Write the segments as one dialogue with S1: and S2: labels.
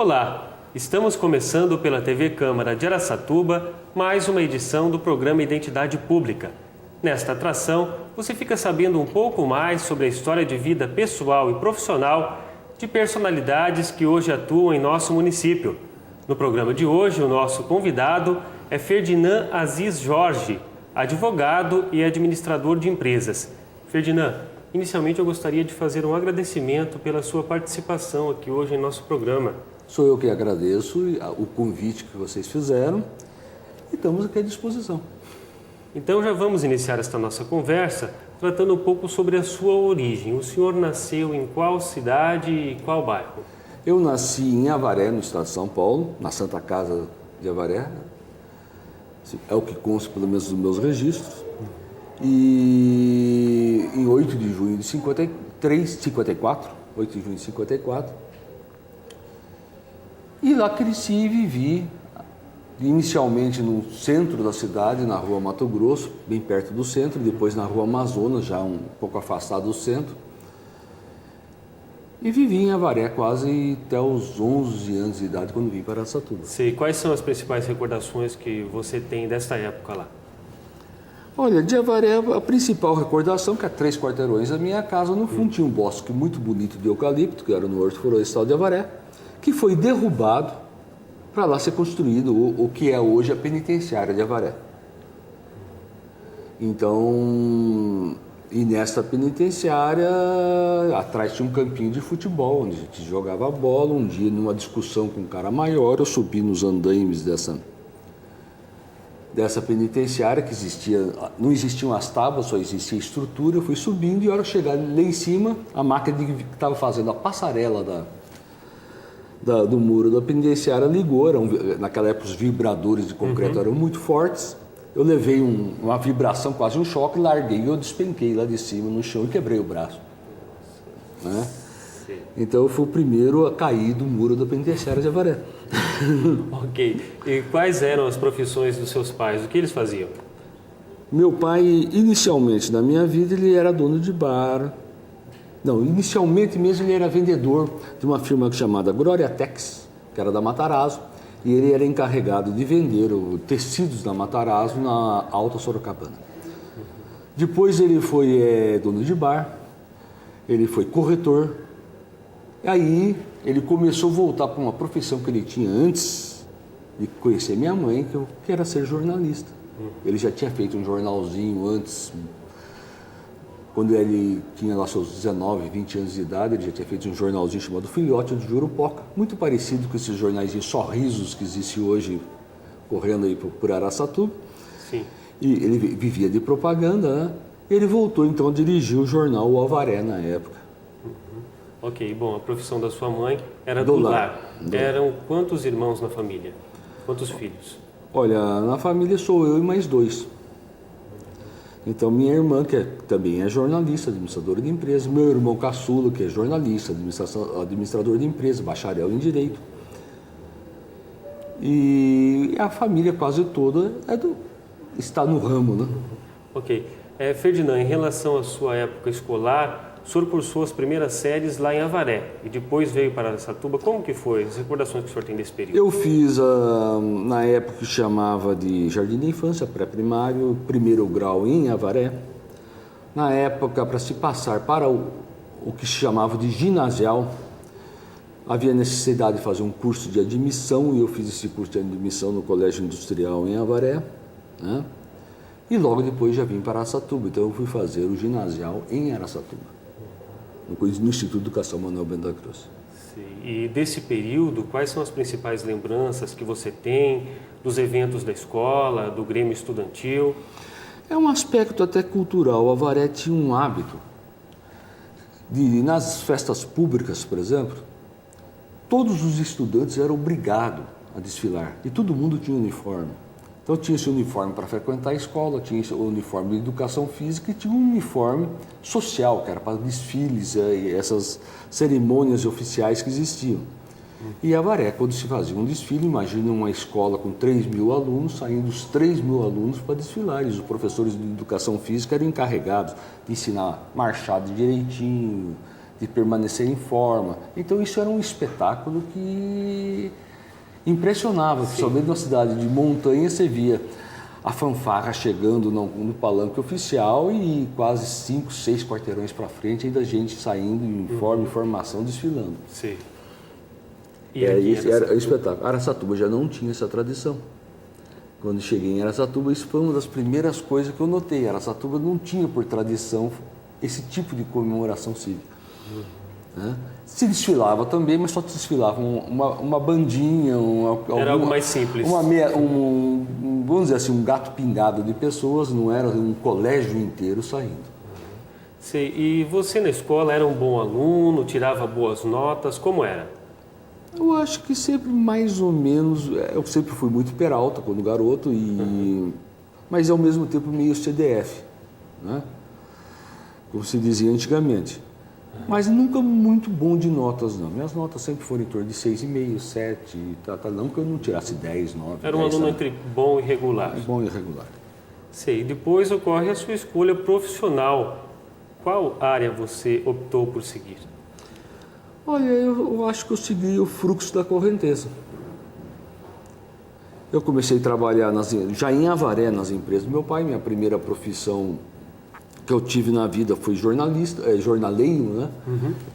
S1: Olá, estamos começando pela TV Câmara de Araçatuba mais uma edição do programa Identidade Pública. Nesta atração, você fica sabendo um pouco mais sobre a história de vida pessoal e profissional de personalidades que hoje atuam em nosso município. No programa de hoje, o nosso convidado é Ferdinand Aziz Jorge, advogado e administrador de empresas. Ferdinand, inicialmente eu gostaria de fazer um agradecimento pela sua participação aqui hoje em nosso programa.
S2: Sou eu que agradeço o convite que vocês fizeram e estamos aqui à disposição.
S1: Então já vamos iniciar esta nossa conversa tratando um pouco sobre a sua origem. O senhor nasceu em qual cidade e qual bairro?
S2: Eu nasci em Avaré, no estado de São Paulo, na Santa Casa de Avaré. É o que consta pelo menos dos meus registros. E em 8 de junho de 54, e lá cresci e vivi, inicialmente no centro da cidade, na rua Mato Grosso, bem perto do centro, depois na rua Amazonas, já um pouco afastado do centro. E vivi em Avaré quase até os 11 anos de idade, quando vim para Araçatuba.
S1: Sei. Quais são as principais recordações que você tem dessa época lá?
S2: Olha, de Avaré, a principal recordação, que é 3 quarteirões da minha casa, no fundo tinha um bosque muito bonito de eucalipto, que era no Horto Florestal de Avaré, que foi derrubado para lá ser construído o que é hoje a penitenciária de Avaré. Então, e nessa penitenciária, atrás tinha um campinho de futebol, onde a gente jogava bola. Um dia, numa discussão com um cara maior, eu subi nos andaimes dessa penitenciária, que não existiam as tábuas, só existia a estrutura. Eu fui subindo e, a hora de chegar lá em cima, a máquina que estava fazendo a passarela do muro da penitenciária ligou. Naquela época os vibradores de concreto eram muito fortes. Eu levei uma vibração, quase um choque, larguei e eu despenquei lá de cima no chão e quebrei o braço. Né? Então eu fui o primeiro a cair do muro da penitenciária de Avaré.
S1: Ok. E quais eram as profissões dos seus pais? O que eles faziam?
S2: Meu pai, inicialmente na minha vida, ele era dono de bar. Não, inicialmente mesmo ele era vendedor de uma firma chamada Gloriatex, que era da Matarazzo, e ele era encarregado de vender tecidos da Matarazzo na Alta Sorocabana. Depois ele foi dono de bar, ele foi corretor, e aí ele começou a voltar para uma profissão que ele tinha antes de conhecer minha mãe, que era ser jornalista. Ele já tinha feito um jornalzinho antes. Quando ele tinha lá seus 19, 20 anos de idade, ele já tinha feito um jornalzinho chamado Filhote de Jurupoca, muito parecido com esses jornaizinhos Sorrisos que existem hoje, correndo aí por Araçatuba.
S1: Sim.
S2: E ele vivia de propaganda, né? Ele voltou então a dirigir o jornal O Avaré na época.
S1: Ok, bom, a profissão da sua mãe era do lar. Eram quantos irmãos na família? Quantos filhos? Olha,
S2: na família sou eu e mais 2. Então, minha irmã, que também é jornalista, administradora de empresa, meu irmão caçula, que é jornalista, administrador de empresa, bacharel em Direito. E a família quase toda está no ramo, né?
S1: Ok. Ferdinand, em relação à sua época escolar, o senhor cursou as primeiras séries lá em Avaré e depois veio para Araçatuba. Como que foi? As recordações que o senhor tem desse período?
S2: Eu fiz, na época que chamava de Jardim da Infância, pré-primário, primeiro grau em Avaré. Na época, para se passar para o que se chamava de ginasial, havia necessidade de fazer um curso de admissão, e eu fiz esse curso de admissão no Colégio Industrial em Avaré, né? E logo depois já vim para Araçatuba, então eu fui fazer o ginasial em Araçatuba, no Instituto de Educação Manuel Bento da Cruz.
S1: Sim. E desse período, quais são as principais lembranças que você tem dos eventos da escola, do Grêmio Estudantil?
S2: É um aspecto até cultural. O Avaré tinha um hábito nas festas públicas, por exemplo, todos os estudantes eram obrigados a desfilar e todo mundo tinha uniforme. Então tinha esse uniforme para frequentar a escola, tinha esse uniforme de educação física e tinha um uniforme social, que era para desfiles e essas cerimônias oficiais que existiam. E Avaré, quando se fazia um desfile, imagina uma escola com 3.000 alunos, saindo os 3.000 alunos para desfilar. E os professores de educação física eram encarregados de ensinar marchado direitinho, de permanecer em forma. Então isso era um espetáculo que impressionava, principalmente numa cidade de montanha. Você via a fanfarra chegando no palanque oficial e quase 5, 6 quarteirões para frente, ainda gente saindo em forma, em formação, desfilando.
S1: Sim.
S2: Isso era espetáculo. Araçatuba já não tinha essa tradição. Quando cheguei em Araçatuba, isso foi uma das primeiras coisas que eu notei. Araçatuba não tinha por tradição esse tipo de comemoração cívica. Né? Se desfilava também, mas só desfilava uma bandinha,
S1: era algo mais simples.
S2: Vamos dizer assim, um gato pingado de pessoas, não era um colégio inteiro saindo.
S1: Sei. E você na escola era um bom aluno, tirava boas notas, como era?
S2: Eu acho que sempre mais ou menos, eu sempre fui muito peralta quando garoto, mas ao mesmo tempo meio CDF, né? Como se dizia antigamente. Mas nunca muito bom de notas, não. Minhas notas sempre foram em torno de 6,5, 7, não que eu não tirasse 10, 9,
S1: era um aluno entre bom e regular.
S2: Bom e regular.
S1: Sei. Depois ocorre a sua escolha profissional. Qual área você optou por seguir?
S2: Olha, eu acho que eu segui o fluxo da correnteza. Eu comecei a trabalhar já em Avaré, nas empresas do meu pai. Minha primeira profissão que eu tive na vida foi jornaleiro, né?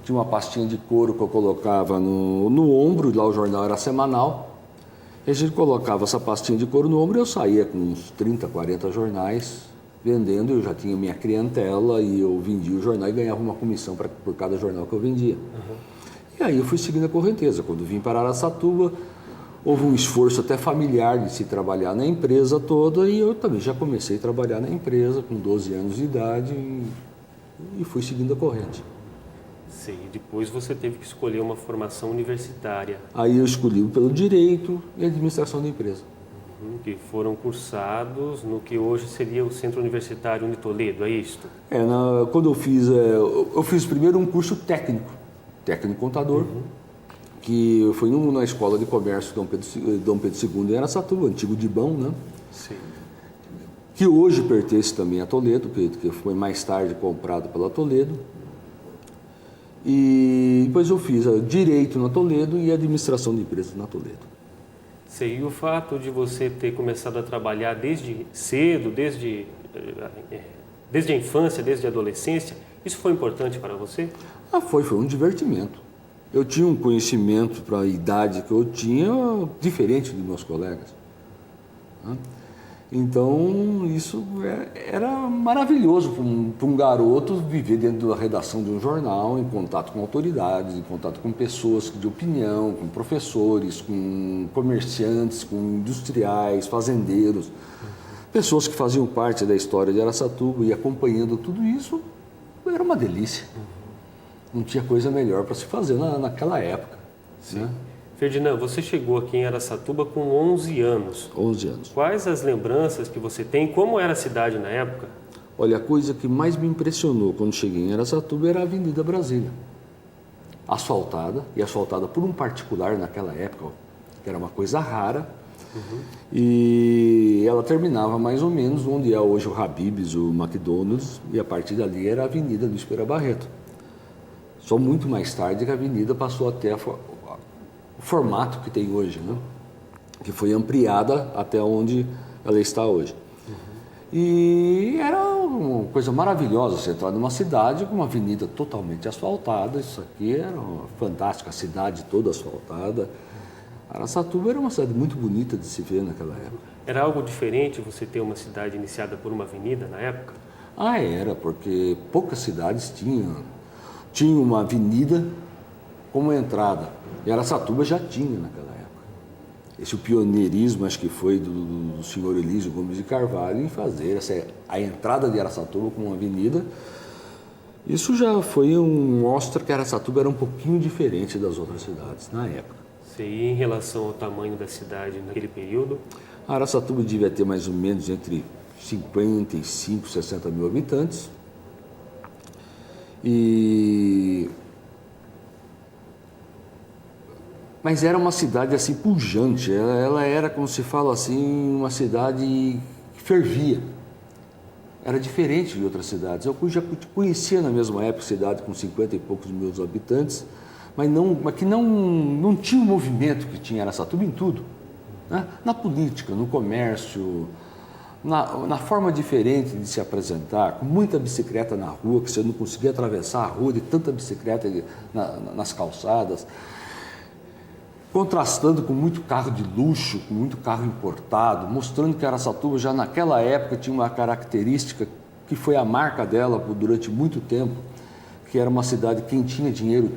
S2: Tinha uma pastinha de couro que eu colocava no ombro, lá o jornal era semanal. E a gente colocava essa pastinha de couro no ombro e eu saía com uns 30, 40 jornais vendendo. Eu já tinha minha clientela e eu vendia o jornal e ganhava uma comissão por cada jornal que eu vendia. E aí eu fui seguindo a correnteza. Quando vim para Araçatuba, houve um esforço até familiar de se trabalhar na empresa toda e eu também já comecei a trabalhar na empresa com 12 anos de idade e fui seguindo a corrente.
S1: Sim, depois você teve que escolher uma formação universitária.
S2: Aí eu escolhi pelo direito e administração da empresa.
S1: Que foram cursados no que hoje seria o Centro Universitário de Toledo, é isto?
S2: Quando eu fiz primeiro um curso técnico contador, que foi na Escola de Comércio Dom Pedro II em Araçatuba, antigo Dibão, né?
S1: Sim.
S2: Que hoje pertence também a Toledo, que foi mais tarde comprado pela Toledo. E depois eu fiz Direito na Toledo e Administração de Empresas na Toledo.
S1: Sim, e o fato de você ter começado a trabalhar desde cedo, desde a infância, desde a adolescência, isso foi importante para você?
S2: Foi um divertimento. Eu tinha um conhecimento para a idade que eu tinha diferente dos meus colegas. Então, isso era maravilhoso para um garoto viver dentro da redação de um jornal, em contato com autoridades, em contato com pessoas de opinião, com professores, com comerciantes, com industriais, fazendeiros, pessoas que faziam parte da história de Araçatuba e acompanhando tudo isso, era uma delícia. Não tinha coisa melhor para se fazer naquela época.
S1: Sim.
S2: Né?
S1: Ferdinand, você chegou aqui em Araçatuba com 11 anos.
S2: 11 anos.
S1: Quais as lembranças que você tem? Como era a cidade na época?
S2: Olha, a coisa que mais me impressionou quando cheguei em Araçatuba era a Avenida Brasília. Asfaltada, e asfaltada por um particular naquela época, que era uma coisa rara. E ela terminava mais ou menos onde é hoje o Habib's, o McDonald's, e a partir dali era a Avenida Luiz Pereira Barreto. Só muito mais tarde que a avenida passou até o formato que tem hoje, né? Que foi ampliada até onde ela está hoje. E era uma coisa maravilhosa você entrar numa cidade com uma avenida totalmente asfaltada. Isso aqui era uma fantástica, a cidade toda asfaltada. Araçatuba era uma cidade muito bonita de se ver naquela época.
S1: Era algo diferente você ter uma cidade iniciada por uma avenida na época?
S2: Era, porque poucas cidades tinham uma avenida como entrada. E Araçatuba já tinha naquela época. Esse o pioneirismo, acho que foi do senhor Elísio Gomes de Carvalho, em fazer a entrada de Araçatuba como uma avenida. Isso já mostra que Araçatuba era um pouquinho diferente das outras cidades na época.
S1: E em relação ao tamanho da cidade naquele período?
S2: A Araçatuba devia ter mais ou menos entre 55 e 60 mil habitantes. Mas era uma cidade assim pujante, ela era, como se fala assim, uma cidade que fervia. era diferente de outras cidades. Eu já conhecia na mesma época cidade com 50 e poucos mil habitantes, mas que não tinha o movimento que tinha Araçatuba em tudo, né? Na política, no comércio, na forma diferente de se apresentar, com muita bicicleta na rua, que você não conseguia atravessar a rua de tanta bicicleta nas calçadas, contrastando com muito carro de luxo, com muito carro importado, mostrando que Araçatuba já naquela época tinha uma característica que foi a marca dela durante muito tempo, que era uma cidade que quem tinha dinheiro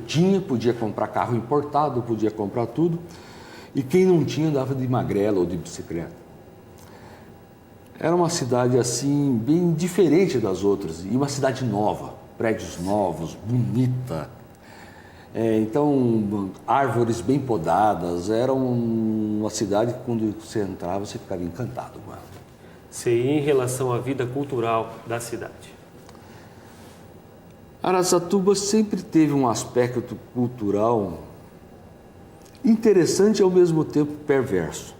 S2: podia comprar carro importado, podia comprar tudo, e quem não tinha andava de magrela ou de bicicleta. Era uma cidade assim, bem diferente das outras, e uma cidade nova, prédios novos, bonita. Então, árvores bem podadas, era uma cidade que quando você entrava, você ficava encantado com ela.
S1: Sim, em relação à vida cultural da cidade.
S2: Araçatuba sempre teve um aspecto cultural interessante e ao mesmo tempo perverso.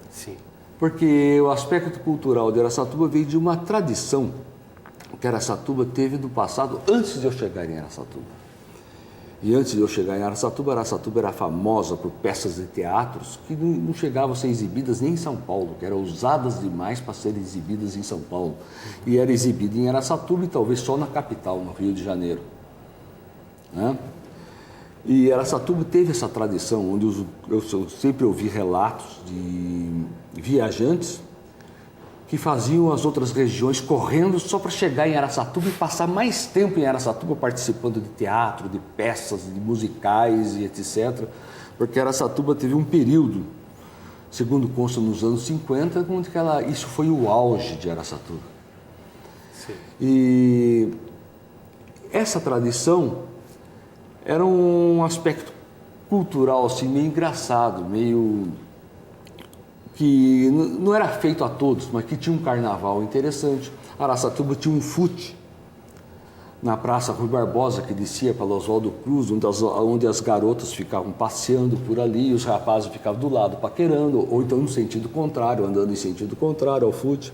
S1: Sim.
S2: Porque o aspecto cultural de Araçatuba veio de uma tradição que Araçatuba teve no passado, antes de eu chegar em Araçatuba. E antes de eu chegar em Araçatuba era famosa por peças de teatros que não chegavam a ser exibidas nem em São Paulo, que eram usadas demais para serem exibidas em São Paulo. E era exibida em Araçatuba e talvez só na capital, no Rio de Janeiro, né? E Araçatuba teve essa tradição, onde eu sempre ouvi relatos de viajantes que faziam as outras regiões correndo só para chegar em Araçatuba e passar mais tempo em Araçatuba participando de teatro, de peças, de musicais e etc. Porque Araçatuba teve um período, segundo consta nos anos 50, onde isso foi o auge de Araçatuba.
S1: Sim.
S2: E essa tradição era um aspecto cultural assim, meio engraçado, meio que não era feito a todos, mas que tinha um carnaval interessante. Araçatuba tinha um fute na Praça Rui Barbosa, que descia para Oswaldo Cruz, onde as garotas ficavam passeando por ali e os rapazes ficavam do lado paquerando, ou então no sentido contrário, andando em sentido contrário ao fute.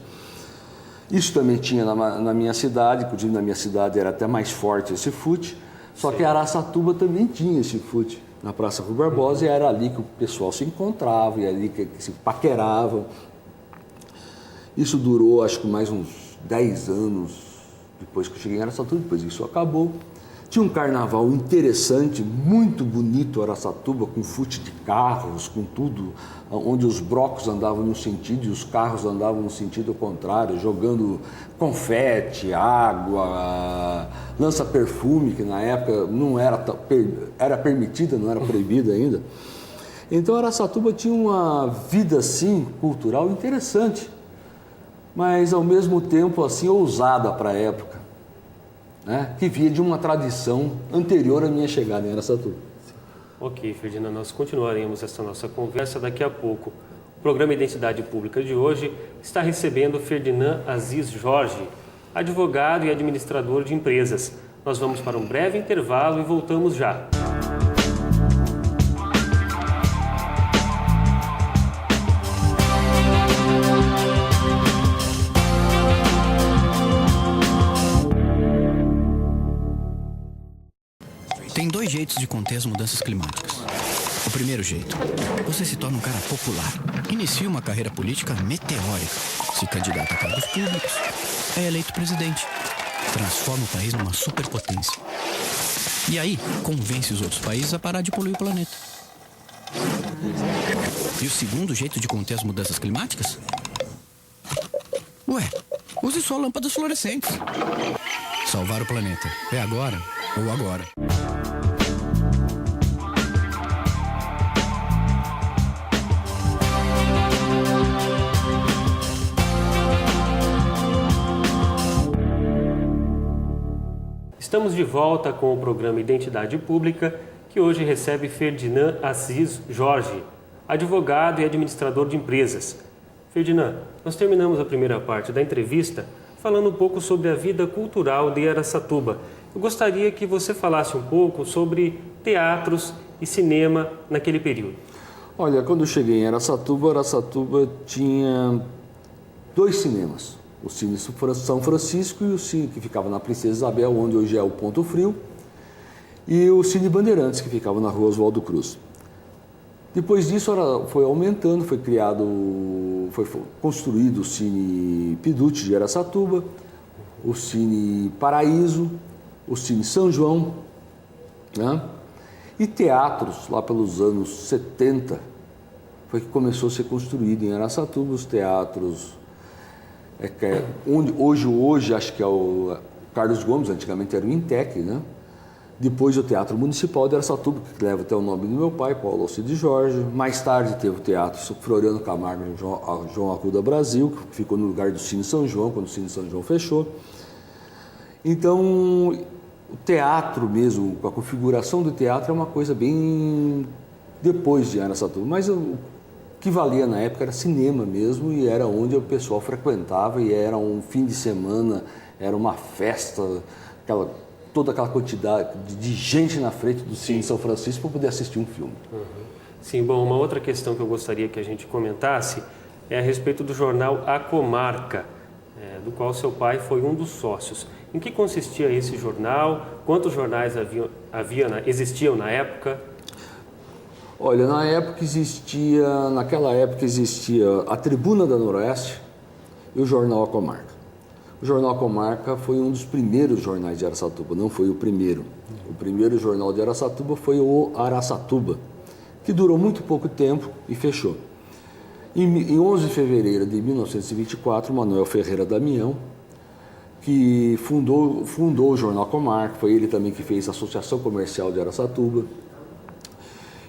S2: Isso também tinha na minha cidade, inclusive na minha cidade era até mais forte esse fute, só que Araçatuba também tinha esse fute na Praça Rui Barbosa, e era ali que o pessoal se encontrava, e ali que se paquerava. Isso durou, acho que mais uns 10 anos depois que eu cheguei em Araçatuba, depois isso acabou. Tinha um carnaval interessante, muito bonito, Araçatuba, com fute de carros, com tudo, onde os brocos andavam num sentido e os carros andavam no sentido contrário, jogando confete, água, lança-perfume, que na época não era permitida, não era proibida ainda. Então Araçatuba tinha uma vida assim, cultural interessante, mas ao mesmo tempo assim ousada para a época, né? Que via de uma tradição anterior à minha chegada em Araçatuba.
S1: Ok, Ferdinand, nós continuaremos essa nossa conversa daqui a pouco. O programa Identidade Pública de hoje está recebendo Ferdinand Aziz Jorge, advogado e administrador de empresas. Nós vamos para um breve intervalo e voltamos já.
S3: Tem dois jeitos de conter as mudanças climáticas. O primeiro jeito, você se torna um cara popular, inicia uma carreira política meteórica, se candidata a cargos públicos, é eleito presidente, transforma o país numa superpotência. E aí, convence os outros países a parar de poluir o planeta. E o segundo jeito de conter as mudanças climáticas? Ué, use sua lâmpadas fluorescentes. Salvar o planeta é agora ou agora.
S1: Estamos de volta com o programa Identidade Pública, que hoje recebe Ferdinand Aziz Jorge, advogado e administrador de empresas. Ferdinand, nós terminamos a primeira parte da entrevista falando um pouco sobre a vida cultural de Araçatuba. Eu gostaria que você falasse um pouco sobre teatros e cinema naquele período.
S2: Olha, quando eu cheguei em Araçatuba, Araçatuba tinha 2 cinemas. o Cine São Francisco e o Cine que ficava na Princesa Isabel, onde hoje é o Ponto Frio, e o Cine Bandeirantes, que ficava na Rua Oswaldo Cruz. Depois disso foi aumentando, foi construído o Cine Piduti de Araçatuba, o Cine Paraíso, o Cine São João, né? E teatros, lá pelos anos 70, foi que começou a ser construído em Araçatuba, os teatros, onde hoje acho que é o Carlos Gomes, antigamente era o Intec, né? Depois o Teatro Municipal de Araçatuba, que leva até o nome do meu pai, Paulo Alcides Jorge. Mais tarde teve o Teatro Floriano Camargo, João Arruda Brasil, que ficou no lugar do Cine São João, quando o Cine São João fechou. Então, o teatro mesmo, a configuração do teatro é uma coisa bem depois de Araçatuba. Mas o que valia na época era cinema mesmo, e era onde o pessoal frequentava, e era um fim de semana, era uma festa, toda aquela quantidade de gente na frente do Cine São Francisco para poder assistir um filme.
S1: Uhum. Sim, bom, uma outra questão que eu gostaria que a gente comentasse é a respeito do jornal A Comarca, do qual seu pai foi um dos sócios. Em que consistia esse jornal? Quantos jornais existiam na época?
S2: Olha, naquela época existia a Tribuna da Noroeste e o jornal A Comarca. O jornal A Comarca foi um dos primeiros jornais de Araçatuba, não foi o primeiro. O primeiro jornal de Araçatuba foi o Araçatuba, que durou muito pouco tempo e fechou. Em 11 de fevereiro de 1924, Manuel Ferreira Damião, que fundou o jornal A Comarca, foi ele também que fez a Associação Comercial de Araçatuba,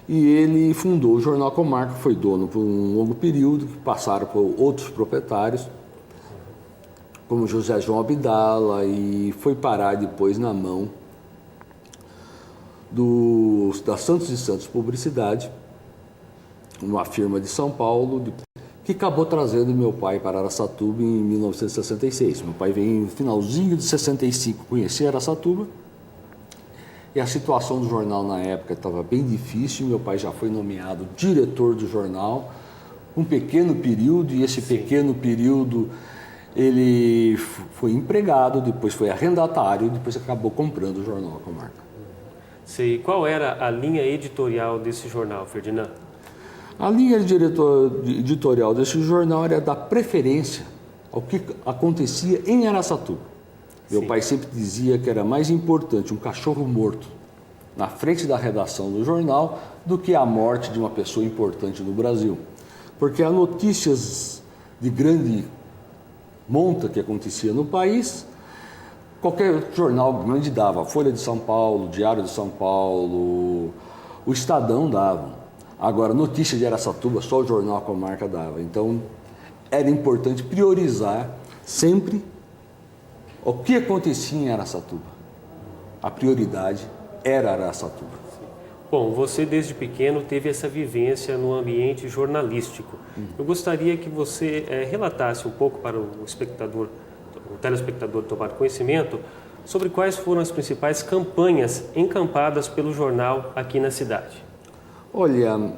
S2: e ele fundou o jornal A Comarca, foi dono por um longo período, que passaram por outros proprietários, como José João Abdala, e foi parar depois na mão da Santos e Santos Publicidade, uma firma de São Paulo, que acabou trazendo meu pai para Araçatuba em 1966. Meu pai veio no finalzinho de 65 conhecer Araçatuba, e a situação do jornal na época estava bem difícil. Meu pai já foi nomeado diretor do jornal, um pequeno período, e esse pequeno período ele foi empregado, depois foi arrendatário, depois acabou comprando o jornal A Comarca.
S1: Sei. Qual era a linha editorial desse jornal, Ferdinando?
S2: A linha editorial desse jornal era dar preferência ao que acontecia em Araçatuba. Meu pai sempre dizia que era mais importante um cachorro morto na frente da redação do jornal do que a morte de uma pessoa importante no Brasil. Porque as notícias de grande monta que acontecia no país, qualquer jornal grande dava. A Folha de São Paulo, o Diário de São Paulo, o Estadão dava. Agora, notícia de Araçatuba, só o jornal A Comarca dava. Então, era importante priorizar sempre o que acontecia em Araçatuba. A prioridade era Araçatuba.
S1: Bom, você desde pequeno teve essa vivência no ambiente jornalístico. Eu gostaria que você relatasse um pouco para o telespectador tomar conhecimento sobre quais foram as principais campanhas encampadas pelo jornal aqui na cidade.
S2: Olha,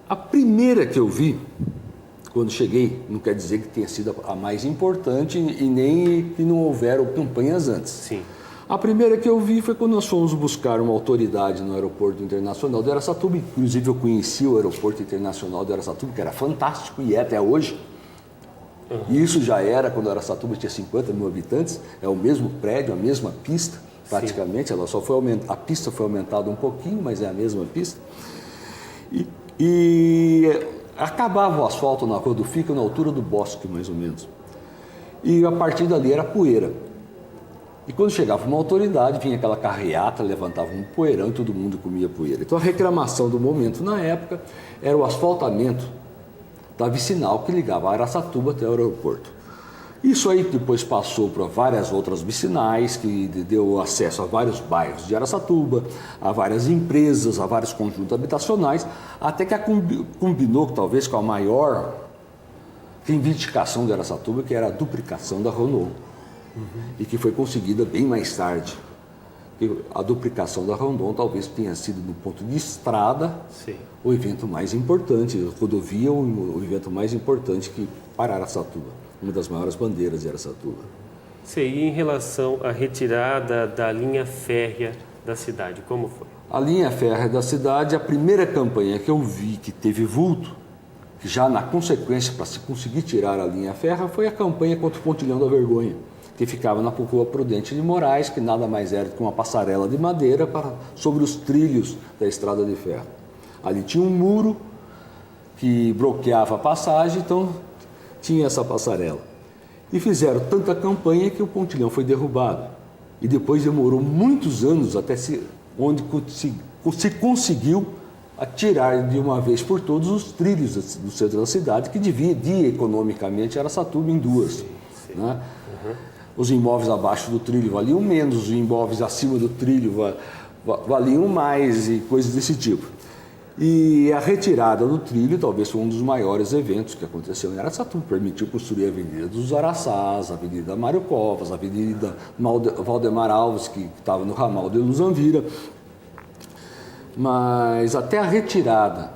S2: a primeira que eu vi quando cheguei, não quer dizer que tenha sido a mais importante e nem que não houveram campanhas antes.
S1: Sim.
S2: A primeira que eu vi foi quando nós fomos buscar uma autoridade no Aeroporto Internacional de Araçatuba. Inclusive eu conheci o Aeroporto Internacional de Araçatuba, que era fantástico e é até hoje. E isso já era quando Araçatuba tinha 50 mil habitantes, é o mesmo prédio, a mesma pista, praticamente. Ela só foi a pista foi aumentada um pouquinho, mas é a mesma pista. E acabava o asfalto na Rua do Fica, na altura do Bosque, mais ou menos. E a partir dali era poeira. E quando chegava uma autoridade, vinha aquela carreata, levantava um poeirão e todo mundo comia poeira. Então a reclamação do momento na época era o asfaltamento da vicinal que ligava Araçatuba até o aeroporto. Isso aí depois passou para várias outras vicinais, que deu acesso a vários bairros de Araçatuba, a várias empresas, a vários conjuntos habitacionais, até que combinou talvez com a maior reivindicação de Araçatuba, que era a duplicação da Renault, e que foi conseguida bem mais tarde, A duplicação da Rondon talvez tenha sido, do ponto de estrada,
S1: Sim.
S2: o evento mais importante, a rodovia, o evento mais importante que para Araçatuba, uma das maiores bandeiras de Araçatuba.
S1: Sim, e em relação à retirada da linha férrea da cidade, como foi?
S2: A linha férrea da cidade, a primeira campanha que eu vi que teve vulto, que já na consequência para se conseguir tirar a linha férrea, foi a campanha contra o Pontilhão da Vergonha, que ficava na Rua Prudente de Moraes, que nada mais era do que uma passarela de madeira sobre os trilhos da estrada de ferro. Ali tinha um muro que bloqueava a passagem, então tinha essa passarela. E fizeram tanta campanha que o pontilhão foi derrubado. E depois demorou muitos anos até onde se conseguiu tirar de uma vez por todos os trilhos do centro da cidade, que dividia economicamente Araçatuba em duas.
S1: Sim.
S2: Né? Os imóveis abaixo do trilho valiam menos, os imóveis acima do trilho valiam mais e coisas desse tipo. E a retirada do trilho talvez foi um dos maiores eventos que aconteceu em Araçatuba. Permitiu construir a Avenida dos Araçás, a Avenida Mário Covas, a Avenida Valdemar Alves, que estava no ramal de Luzanvira. Mas até a retirada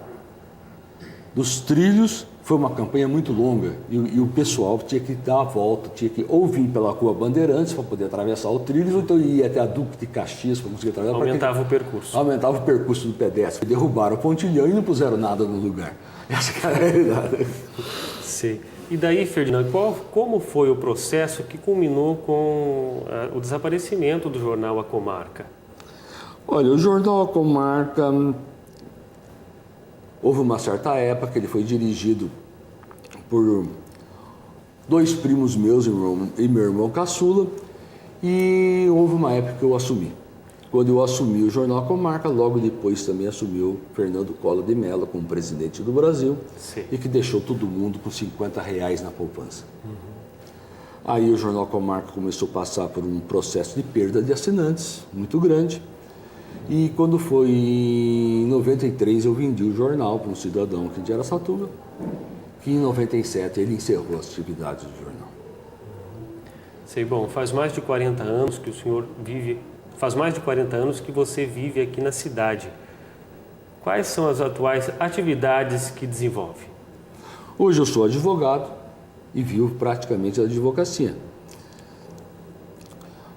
S2: dos trilhos foi uma campanha muito longa e o pessoal tinha que dar a volta, tinha que ou vir pela Rua Bandeirantes para poder atravessar o trilho, ou então ia até a Duque de Caxias para conseguir atravessar.
S1: Aumentava o percurso.
S2: Aumentava o percurso do pedestre. Derrubaram o pontilhão e não puseram nada no lugar. Essa é a realidade.
S1: Sim. E daí, Ferdinando, como foi o processo que culminou com o desaparecimento do jornal A Comarca?
S2: Olha, o jornal A Comarca, houve uma certa época que ele foi dirigido por dois primos meus e meu irmão caçula, e houve uma época que eu assumi. Quando eu assumi o jornal A Comarca, logo depois também assumiu Fernando Collor de Mello como presidente do Brasil.
S1: Sim.
S2: E que deixou todo mundo com R$50 na poupança. Aí o jornal A Comarca começou a passar por um processo de perda de assinantes muito grande. E quando foi em 93 eu vendi o jornal para um cidadão aqui de Araçatuba, que em 97 ele encerrou as atividades do jornal.
S1: Sei, bom, faz mais de 40 anos que o senhor vive, faz mais de 40 anos que você vive aqui na cidade. Quais são as atuais atividades que desenvolve?
S2: Hoje eu sou advogado e vivo praticamente da advocacia.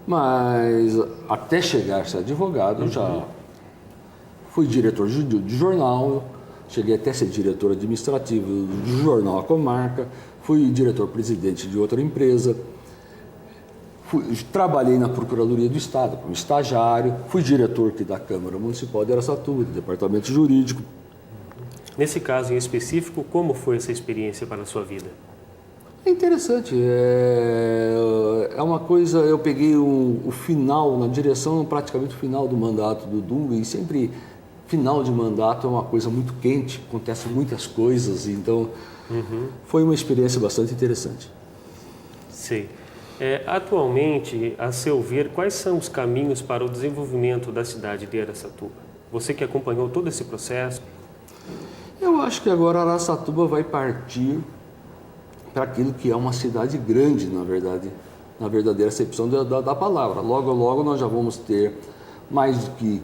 S2: Mas até chegar a ser advogado, eu já fui diretor de jornal, cheguei até a ser diretor administrativo do jornal A Comarca, fui diretor-presidente de outra empresa, trabalhei na Procuradoria do Estado como estagiário, fui diretor aqui da Câmara Municipal de Araçatuba, do Departamento Jurídico.
S1: Nesse caso em específico, como foi essa experiência para a sua vida?
S2: É interessante, é uma coisa, eu peguei o final, na direção praticamente o final do mandato do Dunga, e sempre final de mandato é uma coisa muito quente, acontecem muitas coisas, então foi uma experiência bastante interessante.
S1: Sim. Atualmente, a seu ver, quais são os caminhos para o desenvolvimento da cidade de Araçatuba? Você que acompanhou todo esse processo?
S2: Eu acho que agora Araçatuba vai partir para aquilo que é uma cidade grande, na verdade, na verdadeira acepção da palavra. Logo, logo nós já vamos ter mais do que,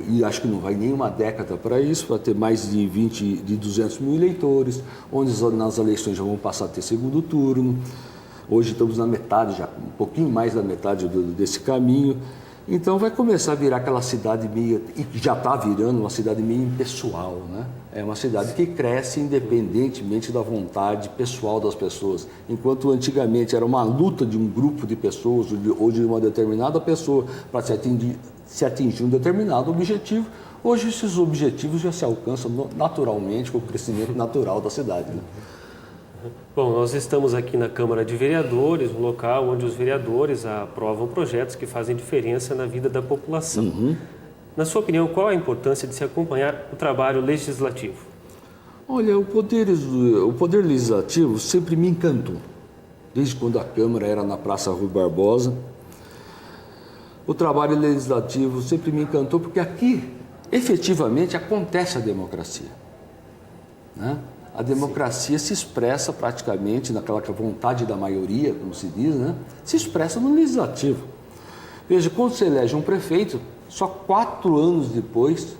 S2: e acho que não vai nem uma década para isso, para ter mais de 200 mil eleitores, onde nas eleições já vão passar a ter segundo turno. Hoje estamos na metade, já um pouquinho mais da metade desse caminho. Então vai começar a virar aquela cidade meio, e já está virando uma cidade meio impessoal, né? É uma cidade que cresce independentemente da vontade pessoal das pessoas. Enquanto antigamente era uma luta de um grupo de pessoas ou de uma determinada pessoa para se atingir um determinado objetivo, hoje esses objetivos já se alcançam naturalmente com o crescimento natural da cidade, né?
S1: Bom, nós estamos aqui na Câmara de Vereadores, um local onde os vereadores aprovam projetos que fazem diferença na vida da população. Na sua opinião, qual a importância de se acompanhar o trabalho legislativo?
S2: Olha, o poder legislativo sempre me encantou. Desde quando a Câmara era na Praça Rui Barbosa, o trabalho legislativo sempre me encantou, porque aqui, efetivamente, acontece a democracia, né? A democracia se expressa praticamente naquela vontade da maioria, como se diz, né? Se expressa no legislativo. Veja, quando você elege um prefeito, só 4 anos depois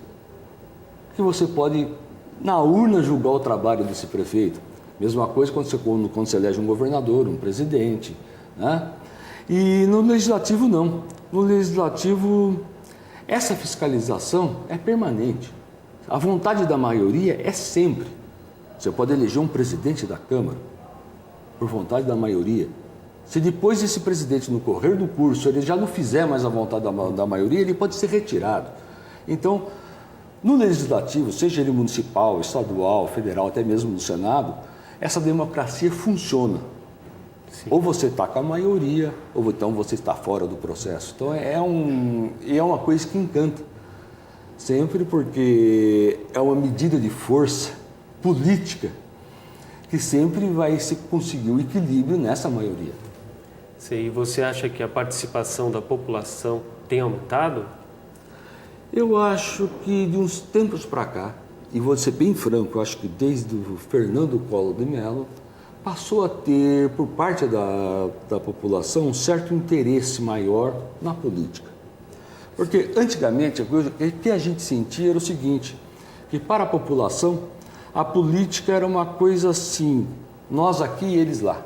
S2: que você pode, na urna, julgar o trabalho desse prefeito. Mesma coisa quando você elege um governador, um presidente, né? E no legislativo não. No legislativo, essa fiscalização é permanente. A vontade da maioria é sempre. Você pode eleger um presidente da Câmara por vontade da maioria. Se depois esse presidente, no correr do curso, ele já não fizer mais a vontade da maioria, ele pode ser retirado. Então, no legislativo, seja ele municipal, estadual, federal, até mesmo no Senado, essa democracia funciona. Sim. Ou você está com a maioria, ou então você está fora do processo. Então, é uma coisa que encanta. Sempre porque é uma medida de força política que sempre vai se conseguir o equilíbrio nessa maioria.
S1: Sim, e você acha que a participação da população tem aumentado?
S2: Eu acho que de uns tempos para cá, e vou ser bem franco, eu acho que desde o Fernando Collor de Mello, passou a ter, por parte da população, um certo interesse maior na política. Porque antigamente, o que a gente sentia era o seguinte, que para a população, a política era uma coisa assim, nós aqui e eles lá.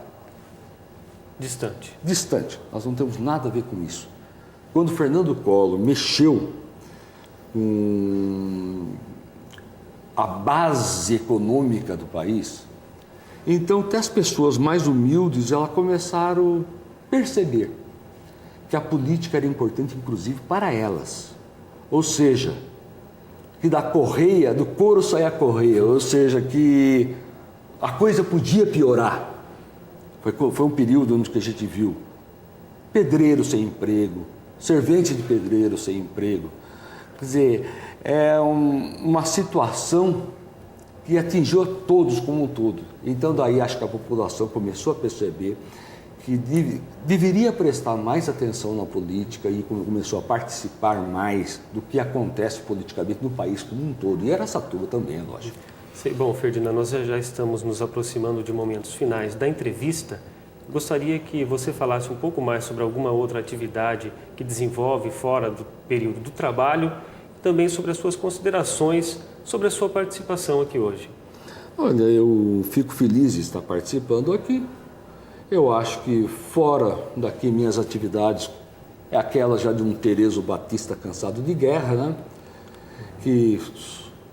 S1: Distante.
S2: Distante. Nós não temos nada a ver com isso. Quando Fernando Collor mexeu com a base econômica do país, então até as pessoas mais humildes, elas começaram a perceber que a política era importante, inclusive, para elas. Ou seja, que da correia, do couro saia a correia, ou seja, que a coisa podia piorar. Foi um período onde a gente viu pedreiro sem emprego, servente de pedreiro sem emprego. Quer dizer, é uma situação que atingiu a todos como um todo. Então, daí acho que a população começou a perceber que deveria prestar mais atenção na política e começou a participar mais do que acontece politicamente no país como um todo. E Araçatuba também, lógico.
S1: Bom, Ferdinand, nós já estamos nos aproximando de momentos finais da entrevista. Gostaria que você falasse um pouco mais sobre alguma outra atividade que desenvolve fora do período do trabalho, também sobre as suas considerações sobre a sua participação aqui hoje.
S2: Olha, eu fico feliz de estar participando aqui. Eu acho que fora daqui minhas atividades é aquela já de um Tereso Batista cansado de guerra, né? Que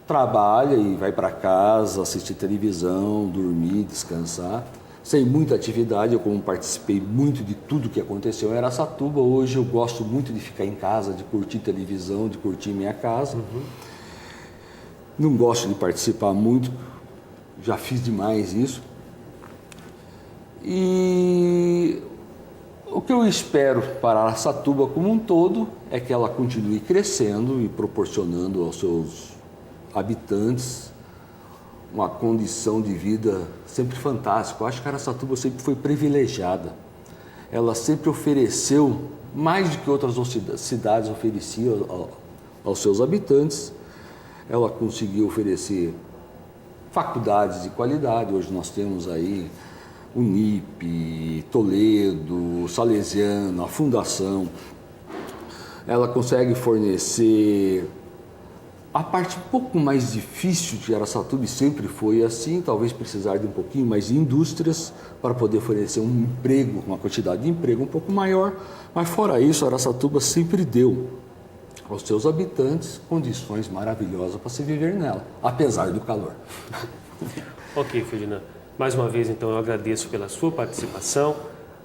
S2: trabalha e vai para casa, assistir televisão, dormir, descansar. Sem muita atividade, eu como participei muito de tudo que aconteceu em Araçatuba, hoje eu gosto muito de ficar em casa, de curtir televisão, de curtir minha casa. Não gosto de participar muito, já fiz demais isso. E o que eu espero para Araçatuba como um todo é que ela continue crescendo e proporcionando aos seus habitantes uma condição de vida sempre fantástica. Eu acho que Araçatuba sempre foi privilegiada. Ela sempre ofereceu mais do que outras cidades ofereciam aos seus habitantes. Ela conseguiu oferecer faculdades de qualidade. Hoje nós temos aí Unip, Toledo, Salesiano, a Fundação. Ela consegue fornecer a parte um pouco mais difícil de Araçatuba, e sempre foi assim, talvez precisar de um pouquinho mais de indústrias para poder oferecer um emprego, uma quantidade de emprego um pouco maior, mas fora isso, Araçatuba sempre deu aos seus habitantes condições maravilhosas para se viver nela, apesar do calor.
S1: Ok, Ferdinand. Mais uma vez, então, eu agradeço pela sua participação.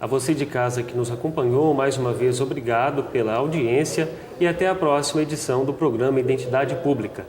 S1: A você de casa que nos acompanhou, mais uma vez, obrigado pela audiência e até a próxima edição do programa Identidade Pública.